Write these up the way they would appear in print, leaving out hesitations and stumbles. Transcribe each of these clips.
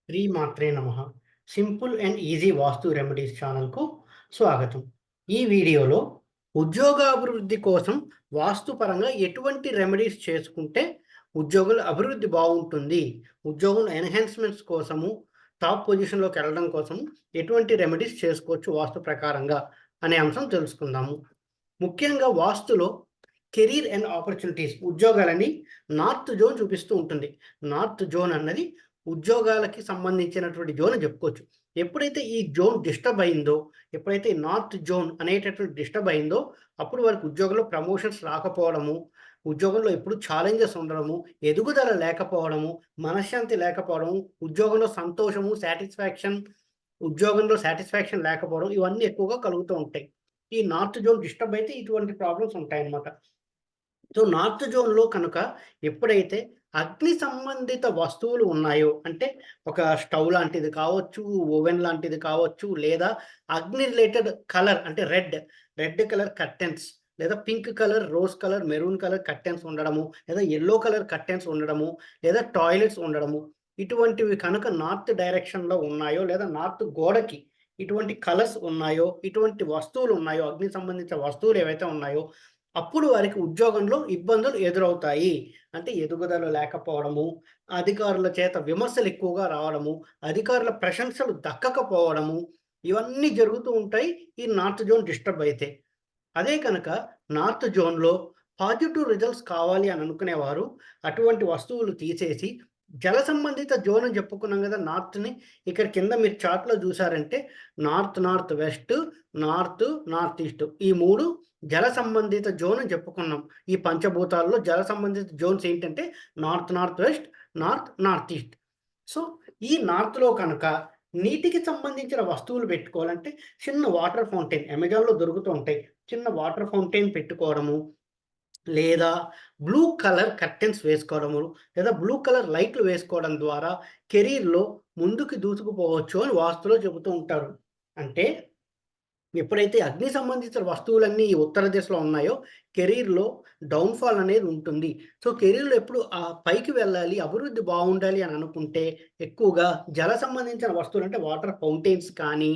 శ్రీమాత్రే నమః. Simple and easy vastu remedies ఛానల్‌కు స్వాగతం. ఈ వీడియోలో ఉద్యోగాభివృద్ధి కోసం వాస్తు పరంగా ఎటువంటి రెమెడీస్ చేసుకుంటే ఉద్యోగుల అభివృద్ధి బావుంటుంది. ఉద్యోగుల ఎన్హాన్స్‌మెంట్స్ కోసము, టాప్ పొజిషన్‌లోకి వెళ్ళడం కోసం ఎటువంటి రెమెడీస్ చేసుకోవచ్చు వాస్తు ప్రకారంగా అనే అంశం తెలుసుకుందాము. ముఖ్యంగా వాస్తులో కెరీర్ అండ్ ఆపర్చునిటీస్ ఉద్యోగాలని నార్త్ జోన్ చూపిస్తూ ఉంటుంది. నార్త్ జోన్ అన్నది ఉద్యోగాలకి సంబంధించినటువంటి జోన్ అని చెప్పుకోవచ్చు. ఎప్పుడైతే ఈ జోన్ డిస్టర్బ్ అయిందో, ఎప్పుడైతే ఈ నార్త్ జోన్ అనేటటువంటి డిస్టర్బ్ అయిందో, అప్పుడు వారికి ఉద్యోగంలో ప్రమోషన్స్ రాకపోవడము, ఉద్యోగంలో ఎప్పుడు ఛాలెంజెస్ ఉండడము, ఎదుగుదల లేకపోవడము, మనశ్శాంతి లేకపోవడము, ఉద్యోగంలో సంతోషము, ఉద్యోగంలో సాటిస్ఫాక్షన్ లేకపోవడం ఇవన్నీ ఎక్కువగా కలుగుతూ ఉంటాయి. ఈ నార్త్ జోన్ డిస్టర్బ్ అయితే ఇటువంటి ప్రాబ్లమ్స్ ఉంటాయన్నమాట. సో, నార్త్ జోన్‌లో కనుక ఎప్పుడైతే అగ్ని సంబంధిత వస్తువులు ఉన్నాయో, అంటే ఒక స్టవ్ లాంటిది కావచ్చు, ఓవెన్ లాంటిది కావచ్చు, లేదా అగ్ని రిలేటెడ్ కలర్ అంటే రెడ్ కలర్ కర్టెన్స్ లేదా pink colour, rose colour, maroon colour curtains ఉండడము, లేదా యెల్లో కలర్ కర్టెన్స్ ఉండడము, లేదా టాయిలెట్స్ ఉండడము. ఇటువంటివి కనుక నార్త్ డైరెక్షన్‌లో ఉన్నాయో, లేదా నార్త్ గోడకి ఇటువంటి కలర్స్ ఉన్నాయో, ఇటువంటి వస్తువులు ఉన్నాయో, అగ్నికి సంబంధించిన వస్తువులు ఏవైతే ఉన్నాయో అప్పుడు వారికి ఉద్యోగంలో ఇబ్బందులు ఎదురవుతాయి. అంటే ఎదుగుదల లేకపోవడము, అధికారుల చేత విమర్శలు ఎక్కువగా రావడము, అధికారుల ప్రశంసలు దక్కకపోవడము, ఇవన్నీ జరుగుతూ ఉంటాయి ఈ నార్త్ జోన్ డిస్టర్బ్ అయితే. అదే కనుక నార్త్ జోన్‌లో పాజిటివ్ రిజల్ట్స్ కావాలి అని అనుకునేవారు అటువంటి వస్తువులు తీసేసి జల సంబంధిత జోన్ అని చెప్పుకున్నాం గదా! నార్త్‌ని. ఇక్కడ కింద మీరు చార్ట్‌లో చూసారంటే నార్త్ వెస్ట్, నార్త్ ఈస్ట్ ఈ 3 జల సంబంధిత జోన్ అని చెప్పుకున్నాం. ఈ పంచభూతాల్లో జల సంబంధిత జోన్స్ ఏంటంటే north west, north east. So, ఈ నార్త్‌లో కనుక నీటికి సంబంధించిన వస్తువులు పెట్టుకోవాలంటే చిన్న వాటర్ ఫౌంటైన్ అమెజాన్‌లో దొరుకుతూ ఉంటాయి. చిన్న వాటర్ ఫౌంటైన్ పెట్టుకోవడము, లేదా బ్లూ కలర్ కర్టెన్స్ వేసుకోవడము, లేదా బ్లూ కలర్ లైట్లు వేసుకోవడం ద్వారా కెరీర్‌లో ముందుకు దూసుకుపోవచ్చు అని వాస్తులో చెబుతూ ఉంటారు. అంటే ఎప్పుడైతే అగ్ని సంబంధించిన వస్తువులన్నీ ఈ ఉత్తర దిశలో ఉన్నాయో, కెరీర్‌లో డౌన్‌ఫాల్ అనేది ఉంటుంది. సో, కెరీర్‌లో ఎప్పుడు పైకి వెళ్ళాలి, అభివృద్ధి బావుండాలి అని అనుకుంటే, ఎక్కువగా జల సంబంధించిన వస్తువులు అంటే వాటర్ ఫౌంటైన్స్ కానీ,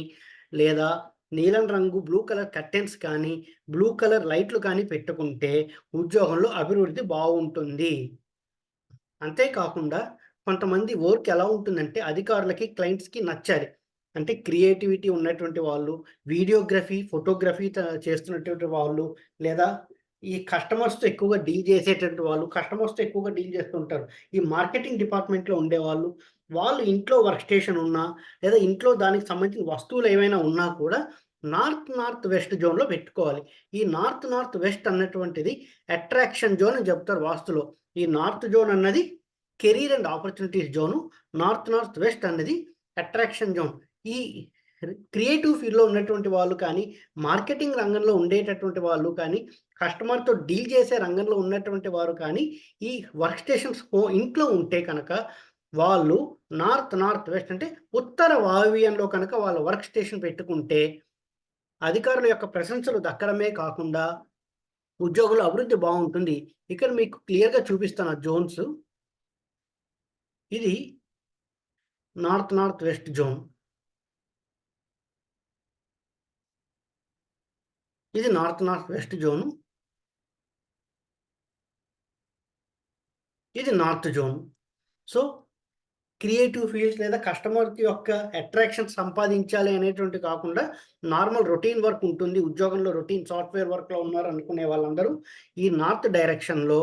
లేదా నీలం రంగు బ్లూ కలర్ కర్టెన్స్ కానీ, బ్లూ కలర్ లైట్లు కానీ పెట్టుకుంటే, ఉద్యోగంలో అభివృద్ధి బావుంటుంది. అంతేకాకుండా కొంతమంది వర్క్ ఎలా ఉంటుందంటే అధికారులకి, క్లయింట్స్‌కి నచ్చాలి. అంటే క్రియేటివిటీ ఉన్నటువంటి వాళ్ళు, వీడియోగ్రఫీ, ఫోటోగ్రఫీ చేస్తున్నటువంటి వాళ్ళు, లేదా ఈ కస్టమర్స్‌తో ఎక్కువగా డీల్ చేసేటువంటి వాళ్ళు, కస్టమర్స్‌తో ఎక్కువగా డీల్ చేస్తుంటారు. ఈ మార్కెటింగ్ డిపార్ట్‌మెంట్‌లో ఉండేవాళ్ళు, వాళ్ళు ఇంట్లో వర్క్ స్టేషన్ ఉన్నా, లేదా ఇంట్లో దానికి సంబంధించిన వస్తువులు ఏమైనా ఉన్నా కూడా నార్త్ వెస్ట్ జోన్‌లో పెట్టుకోవాలి. ఈ నార్త్ వెస్ట్ అన్నటువంటిది అట్రాక్షన్ జోన్ అని చెప్తారు వాస్తులో. ఈ నార్త్ జోన్ అన్నది career and opportunities zone. North west అన్నది అట్రాక్షన్ జోన్. ఈ క్రియేటివ్ ఫీల్డ్‌లో ఉన్నటువంటి వాళ్ళు కానీ, మార్కెటింగ్ రంగంలో ఉండేటటువంటి వాళ్ళు కానీ, కస్టమర్‌తో డీల్ చేసే రంగంలో ఉన్నటువంటి వారు కానీ, ఈ వర్క్ స్టేషన్స్ ఇంట్లో ఉంటే కనుక, వాళ్ళు నార్త్ వెస్ట్ అంటే ఉత్తర వాయువ్యంలో కనుక వాళ్ళ వర్క్ స్టేషన్ పెట్టుకుంటే, అధికారుల యొక్క ప్రశంసలు దక్కడమే కాకుండా, ఉద్యోగుల అభివృద్ధి బావుంటుంది. ఇక్కడ మీకు క్లియర్‌గా చూపిస్తాను ఆ జోన్స్. ఇది నార్త్ వెస్ట్ జోన్. ఇది నార్త్ వెస్ట్ జోను. ఇది north zone. So, creative fields లేదా కస్టమర్‌కి యొక్క అట్రాక్షన్ సంపాదించాలి అనేటువంటిది కాకుండా, నార్మల్ రొటీన్ వర్క్ ఉంటుంది. ఉద్యోగంలో రొటీన్ సాఫ్ట్‌వేర్ వర్క్‌లో ఉన్నారనుకునే వాళ్ళందరూ, ఈ నార్త్ డైరెక్షన్‌లో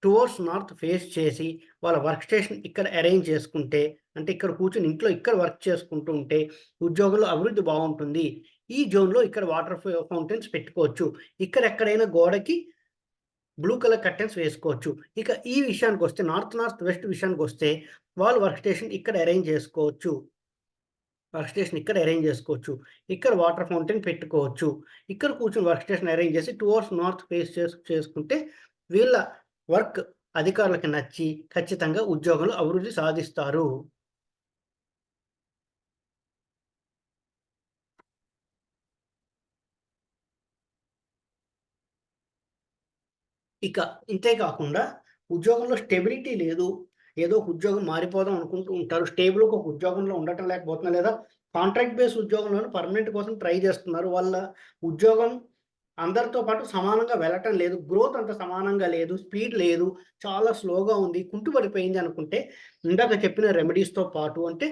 టువర్డ్స్ నార్త్ ఫేస్ చేసి, వాళ్ళ వర్క్ స్టేషన్ ఇక్కడ అరేంజ్ చేసుకుంటే, అంటే ఇక్కడ కూర్చొని ఇంట్లో ఇక్కడ వర్క్ చేసుకుంటూ ఉంటే, ఉద్యోగంలో అభివృద్ధి బావుంటుంది. ఈ జోన్‌లో ఇక్కడ వాటర్ ఫౌంటైన్స్ పెట్టుకోవచ్చు. ఇక్కడ ఎక్కడైనా గోడకి బ్లూ కలర్ కర్టెన్స్ వేసుకోవచ్చు. ఇక ఈ విషయానికొస్తే నార్త్ వెస్ట్ విషయానికొస్తే వాళ్ళు వర్క్ స్టేషన్ ఇక్కడ అరేంజ్ చేసుకోవచ్చు. వర్క్ స్టేషన్ ఇక్కడ అరేంజ్ చేసుకోవచ్చు. ఇక్కడ వాటర్ ఫౌంటైన్ పెట్టుకోవచ్చు. ఇక్కడ కూర్చొని వర్క్ స్టేషన్ అరేంజ్ చేసి టువర్డ్స్ నార్త్ ఫేస్ చేసుకుంటే వీళ్ళ వర్క్ అధికారులకి నచ్చి ఖచ్చితంగా ఉద్యోగంలో అభివృద్ధి సాధిస్తారు. ఇక ఇంతే కాకుండా ఉద్యోగంలో స్టెబిలిటీ లేదు. ఏదో ఒక ఉద్యోగం మారిపోదాం అనుకుంటూ ఉంటారు. స్టేబుల్‌గా ఒక ఉద్యోగంలో ఉండటం లేకపోతున్నారు, లేదా కాంట్రాక్ట్ బేస్ ఉద్యోగంలోనే పర్మనెంట్ కోసం ట్రై చేస్తున్నారు. వాళ్ళ ఉద్యోగం అందరితో పాటు సమానంగా వెళ్ళటం లేదు. గ్రోత్ అంత సమానంగా లేదు. స్పీడ్ లేదు. చాలా స్లోగా ఉంది. కుంటుపడిపోయింది అనుకుంటే, ఇందాక చెప్పిన రెమెడీస్‌తో పాటు అంటే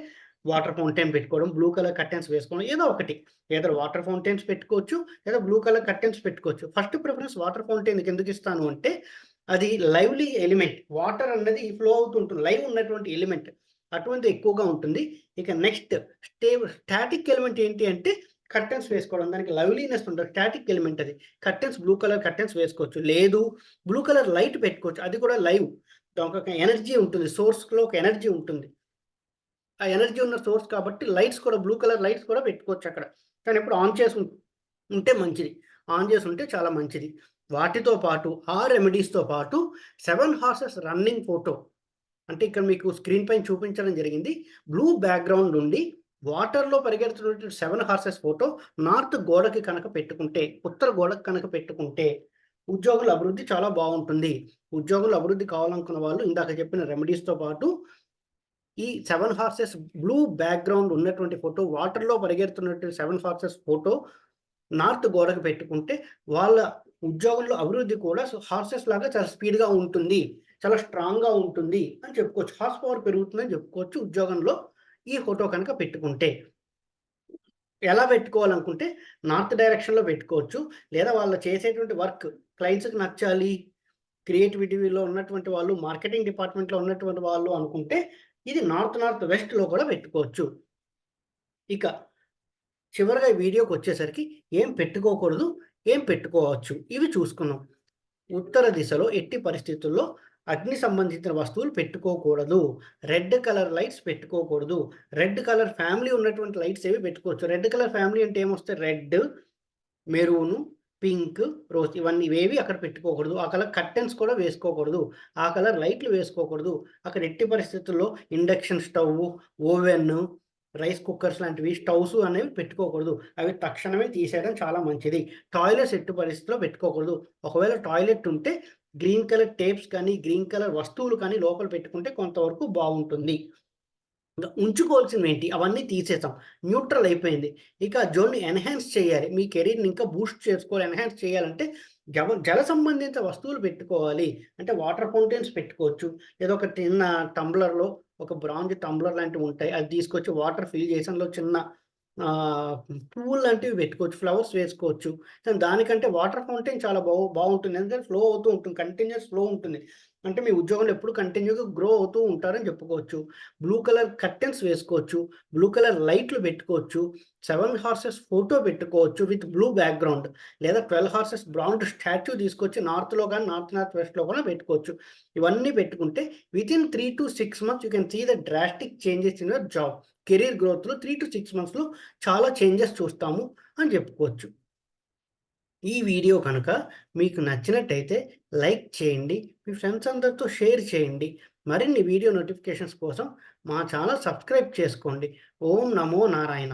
వాటర్ ఫౌంటైన్ పెట్టుకోవడం, బ్లూ కలర్ కర్టెన్స్ వేసుకోవడం, ఏదో ఒకటి. ఏదర్ వాటర్ ఫౌంటైన్స్ పెట్టుకోవచ్చు, లేదా బ్లూ కలర్ కర్టెన్స్ పెట్టుకోవచ్చు. ఫస్ట్ ప్రిఫరెన్స్ వాటర్ ఫౌంటైన్‌కి ఎందుకు ఇస్తాను అంటే, అది లైవ్లీ ఎలిమెంట్. వాటర్ అన్నది ఫ్లో అవుతుంటుంది. లైవ్ ఉన్నటువంటి ఎలిమెంట్. అటువంటిది ఎక్కువగా ఉంటుంది. ఇక నెక్స్ట్ స్టాటిక్ ఎలిమెంట్ ఏంటి అంటే కర్టెన్స్ వేసుకోవడం. దానికి లవ్లీనెస్ ఉండదు. స్టాటిక్ ఎలిమెంట్ అది. కర్టెన్స్ బ్లూ కలర్ కర్టెన్స్ వేసుకోవచ్చు. లేదు బ్లూ కలర్ లైట్ పెట్టుకోవచ్చు. అది కూడా లైవ్. దానికొక ఎనర్జీ ఉంటుంది. సోర్స్‌లో ఒక ఎనర్జీ ఉంటుంది. ఆ ఎనర్జీ ఉన్న సోర్స్ కాబట్టి లైట్స్ కూడా బ్లూ కలర్ లైట్స్ కూడా పెట్టుకోవచ్చు అక్కడ. కానీ ఎప్పుడు ఆన్ చేసి ఉంటే మంచిది. ఆన్ చేసి ఉంటే చాలా మంచిది. వాటితో పాటు ఆ రెమెడీస్‌తో పాటు 7 హార్సెస్ రన్నింగ్ ఫోటో. అంటే ఇక్కడ మీకు స్క్రీన్ పైన చూపించడం జరిగింది. బ్లూ బ్యాక్‌గ్రౌండ్ ఉండి వాటర్‌లో పరిగెడుతున్నటువంటి 7 హార్సెస్ ఫోటో నార్త్ గోడకి కనుక పెట్టుకుంటే, ఉత్తర గోడకి కనుక పెట్టుకుంటే ఉద్యోగుల అభివృద్ధి చాలా బావుంటుంది. ఉద్యోగుల అభివృద్ధి కావాలనుకున్న వాళ్ళు ఇందాక చెప్పిన రెమెడీస్‌తో పాటు ఈ 7 హార్సెస్ బ్లూ బ్యాక్‌గ్రౌండ్ ఉన్నటువంటి ఫోటో, వాటర్‌లో పరిగెడుతున్నటువంటి 7 హార్సెస్ ఫోటో నార్త్ గోడకి పెట్టుకుంటే, వాళ్ళ ఉద్యోగంలో అభివృద్ధి కూడా హార్సెస్ లాగా చాలా స్పీడ్‌గా ఉంటుంది. చాలా స్ట్రాంగ్‌గా ఉంటుంది అని చెప్పుకోవచ్చు. హార్స్ పవర్ పెరుగుతుందని చెప్పుకోవచ్చు ఉద్యోగంలో ఈ ఫోటో కనుక పెట్టుకుంటే. ఎలా పెట్టుకోవాలనుకుంటే నార్త్ డైరెక్షన్‌లో పెట్టుకోవచ్చు. లేదా వాళ్ళు చేసేటువంటి వర్క్ క్లయింట్స్‌కి నచ్చాలి. క్రియేటివిటీలో ఉన్నటువంటి వాళ్ళు, మార్కెటింగ్ డిపార్ట్‌మెంట్‌లో ఉన్నటువంటి వాళ్ళు అనుకుంటే, ఇది నార్త్ వెస్ట్‌లో కూడా పెట్టుకోవచ్చు. ఇక చివరగా ఈ వీడియోకొచ్చేసరికి ఏం పెట్టుకోకూడదు, ఏం పెట్టుకోవచ్చు ఇవి చూసుకున్నాం. ఉత్తర దిశలో ఎట్టి పరిస్థితుల్లో అగ్ని సంబంధించిన వస్తువులు పెట్టుకోకూడదు. రెడ్ కలర్ లైట్స్ పెట్టుకోకూడదు. రెడ్ కలర్ ఫ్యామిలీ ఉన్నటువంటి లైట్స్ ఏవి పెట్టుకోవచ్చు. రెడ్ కలర్ ఫ్యామిలీ అంటే ఏమొస్తాయి? రెడ్, మెరూను, పింక్, రోజ్ ఇవేవి అక్కడ పెట్టుకోకూడదు. ఆ కలర్ కర్టెన్స్ కూడా వేసుకోకూడదు. ఆ కలర్ లైట్లు వేసుకోకూడదు. అక్కడ ఎట్టి పరిస్థితుల్లో induction stove, oven, rice cookers లాంటివి స్టవ్స్ అనేవి పెట్టుకోకూడదు. అవి తక్షణమే తీసేయడం చాలా మంచిది. టాయిలెట్స్ ఎట్టి పరిస్థితిలో పెట్టుకోకూడదు. ఒకవేళ టాయిలెట్ ఉంటే గ్రీన్ కలర్ టేప్స్ కానీ, గ్రీన్ కలర్ వస్తువులు కానీ లోపల పెట్టుకుంటే కొంతవరకు బావుంటుంది. ఉంచుకోవాల్సినవేంటి? అవన్నీ తీసేసాం. న్యూట్రల్ అయిపోయింది. ఇక జోన్‌ని ఎన్హాన్స్ చేయాలి. మీ కెరీర్‌ని ఇంకా బూస్ట్ చేసుకోవాలి, ఎన్హాన్స్ చేయాలంటే జల సంబంధిత వస్తువులు పెట్టుకోవాలి. అంటే వాటర్ ఫౌంటైన్స్ పెట్టుకోవచ్చు. ఏదో ఒక చిన్న టంబ్లర్‌లో ఒక బ్రాంజ్ టంబ్లర్ లాంటివి ఉంటాయి. అది తీసుకొచ్చి వాటర్ ఫిల్ చేసి అందులో చిన్న ఆహ్, పువ్వులు లాంటివి పెట్టుకోవచ్చు. ఫ్లవర్స్ వేసుకోవచ్చు. కానీ దానికంటే వాటర్ ఫౌంటైన్ చాలా బావుంటుంది. ఎందుకంటే ఫ్లో అవుతూ ఉంటుంది. కంటిన్యూయస్ ఫ్లో ఉంటుంది. అంటే మీ ఉద్యోగంలో ఎప్పుడు కంటిన్యూ‌గా గ్రో అవుతూ ఉంటారని చెప్పుకోవచ్చు. బ్లూ కలర్ కర్టెన్స్ వేసుకోవచ్చు. బ్లూ కలర్ లైట్లు పెట్టుకోవచ్చు. 7 హార్సెస్ ఫోటో పెట్టుకోవచ్చు విత్ బ్లూ బ్యాక్‌గ్రౌండ్. లేదా 12 హార్సెస్ బ్రాంజ్ స్టాచ్యూ తీసుకొచ్చి నార్త్‌లో గాని, నార్త్ వెస్ట్‌లో కూడా పెట్టుకోవచ్చు. ఇవన్నీ పెట్టుకుంటే within 3-6 months you can see the drastic changes in your job. Career గ్రోత్‌లో 3-6 మంత్స్‌లో చాలా చేంజెస్ చూస్తాము అని చెప్పుకోవచ్చు. ఈ వీడియో కనుక మీకు నచ్చినట్టయితే లైక్ చేయండి. మీ ఫ్రెండ్స్ అందరితో షేర్ చేయండి. మరిన్ని వీడియో నోటిఫికేషన్స్ కోసం మా ఛానల్ సబ్స్క్రైబ్ చేసుకోండి. ఓం నమో నారాయణ.